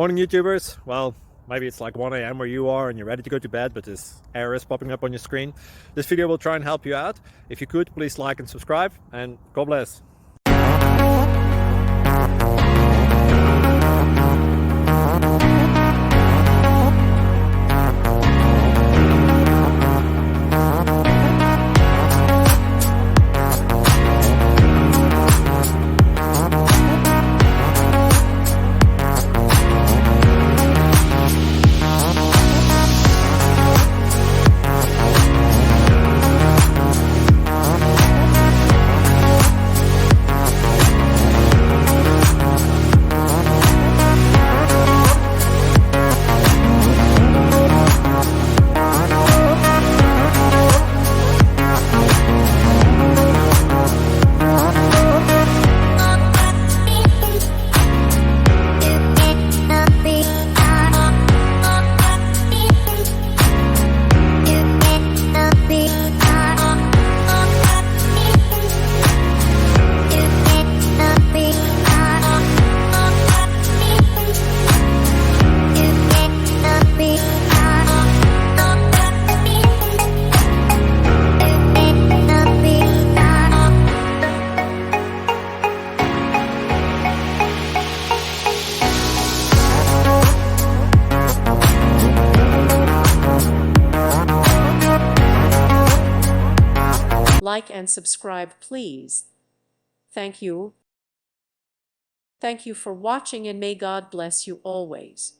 Morning YouTubers. Well, maybe it's like 1 a.m. where you are and you're ready to go to bed, but this error is popping up on your screen. This video will try and help you out. If you could, please like and subscribe, and God bless. Like and subscribe, please. Thank you. Thank you for watching, and may God bless you always.